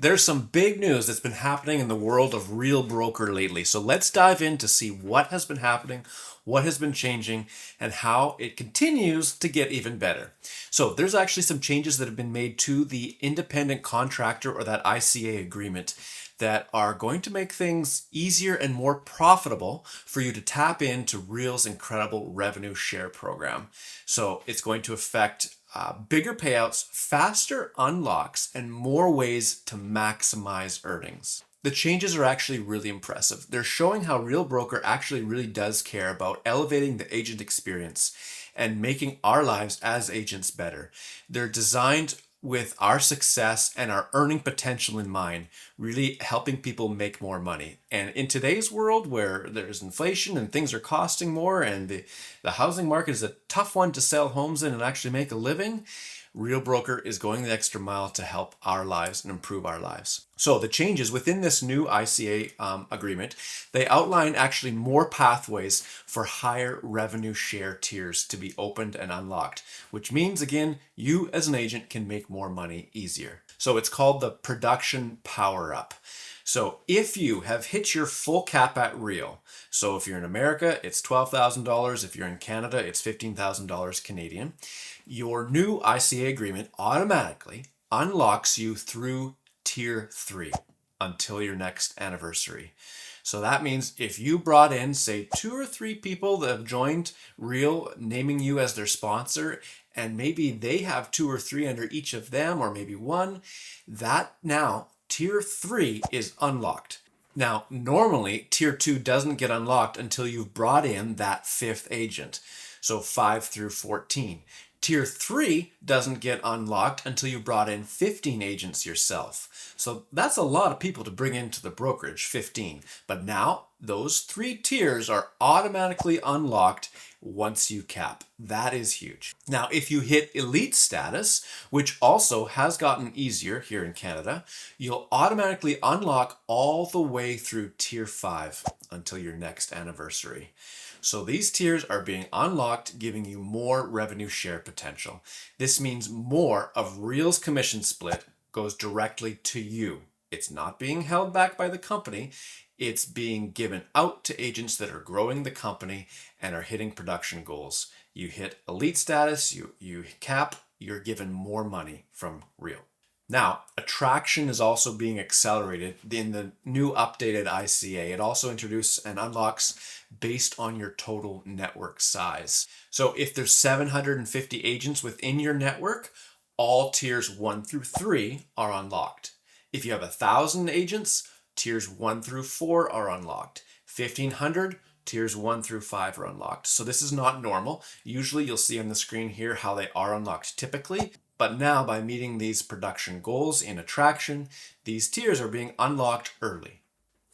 There's some big news that's been happening in the world of Real Broker lately. So let's dive in to see what has been happening, what has been changing, and how it continues to get even better. So there's actually some changes that have been made to the independent contractor or that ICA agreement that are going to make things easier and more profitable for you to tap into Real's incredible revenue share program. So it's going to affect bigger payouts, faster unlocks, and more ways to maximize earnings. The changes are actually really impressive. They're showing how Real Broker actually really does care about elevating the agent experience and making our lives as agents better. They're designed with our success and our earning potential in mind, really helping people make more money. And in today's world where there's inflation and things are costing more and the housing market is a tough one to sell homes in and actually make a living, Real Broker is going the extra mile to help our lives and improve our lives. So the changes within this new ICA agreement, they outline actually more pathways for higher revenue share tiers to be opened and unlocked, which means, again, you as an agent can make more money easier. So it's called the Production Power Up. So if you have hit your full cap at Real, so if you're in America, it's $12,000. If you're in Canada, it's $15,000 Canadian. Your new ICA agreement automatically unlocks you through Tier 3 until your next anniversary. So that means if you brought in, say, 2 or 3 people that have joined Real, naming you as their sponsor, and maybe they have 2 or 3 under each of them, or maybe 1, that now Tier 3 is unlocked. Now, normally, Tier 2 doesn't get unlocked until you've brought in that 5th agent, so 5 through 14. Tier 3 doesn't get unlocked until you brought in 15 agents yourself. So that's a lot of people to bring into the brokerage, 15. But now those 3 tiers are automatically unlocked once you cap. That is huge. Now, if you hit elite status, which also has gotten easier here in Canada, you'll automatically unlock all the way through Tier 5 until your next anniversary. So these tiers are being unlocked, giving you more revenue share potential. This means more of Real's commission split goes directly to you. It's not being held back by the company. It's being given out to agents that are growing the company and are hitting production goals. You hit elite status, you cap, you're given more money from Real. Now, attraction is also being accelerated in the new updated ICA. It also introduces and unlocks based on your total network size. So if there's 750 agents within your network, all tiers 1 through 3 are unlocked. If you have 1,000 agents, tiers 1 through 4 are unlocked. 1,500, tiers 1 through 5 are unlocked. So this is not normal. Usually you'll see on the screen here how they are unlocked typically. But now, by meeting these production goals in attraction, these tiers are being unlocked early.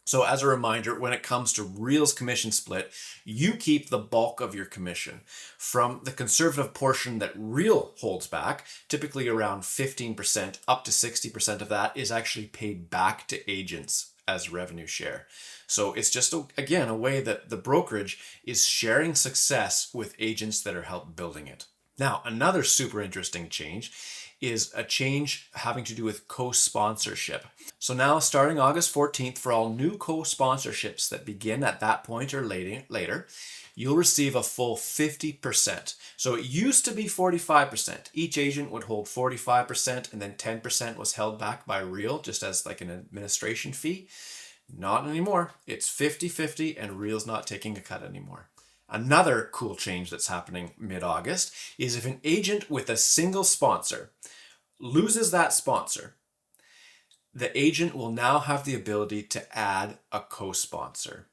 So as a reminder, when it comes to Real's commission split, you keep the bulk of your commission. From the conservative portion that Real holds back, typically around 15%, up to 60% of that is actually paid back to agents as revenue share. So it's just, again, a way that the brokerage is sharing success with agents that are helping building it. Now, another super interesting change is a change having to do with co-sponsorship. So now, starting August 14th, for all new co-sponsorships that begin at that point or later, you'll receive a full 50%. So it used to be 45%. Each agent would hold 45%, and then 10% was held back by Real, just as like an administration fee. Not anymore. It's 50-50, and Real's not taking a cut anymore. Another cool change that's happening mid-August is if an agent with a single sponsor loses that sponsor, the agent will now have the ability to add a co-sponsor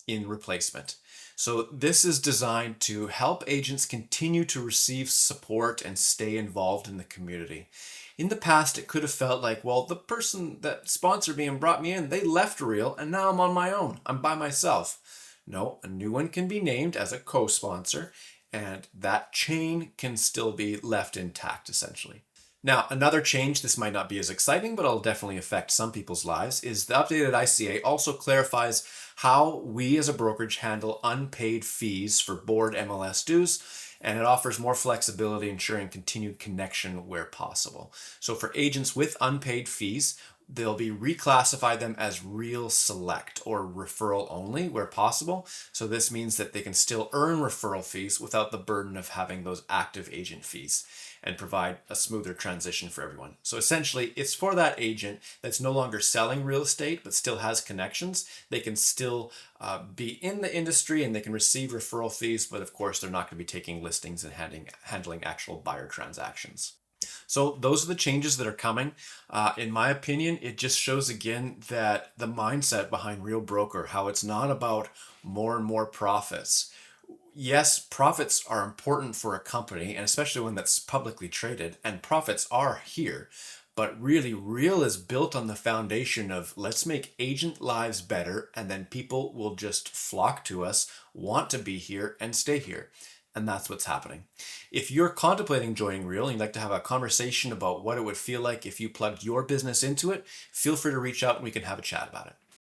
in replacement. So this is designed to help agents continue to receive support and stay involved in the community. In the past, it could have felt like, well, the person that sponsored me and brought me in, they left Real and now I'm on my own. I'm by myself. No, a new one can be named as a co-sponsor, and that chain can still be left intact, essentially. Now, another change, this might not be as exciting, but it'll definitely affect some people's lives, is the updated ICA also clarifies how we as a brokerage handle unpaid fees for board MLS dues, and it offers more flexibility, ensuring continued connection where possible. So for agents with unpaid fees, they'll be reclassify them as Real Select or referral only where possible. So this means that they can still earn referral fees without the burden of having those active agent fees and provide a smoother transition for everyone. So essentially, it's for that agent that's no longer selling real estate but still has connections. They can still be in the industry and they can receive referral fees, but of course, they're not going to be taking listings and handling actual buyer transactions. So those are the changes that are coming. In my opinion, it just shows again that the mindset behind Real Broker, how it's not about more and more profits. Yes, profits are important for a company, and especially one that's publicly traded, and profits are here. But really, Real is built on the foundation of let's make agent lives better, and then people will just flock to us, want to be here, and stay here. And that's what's happening. If you're contemplating joining Real and you'd like to have a conversation about what it would feel like if you plugged your business into it, feel free to reach out and we can have a chat about it.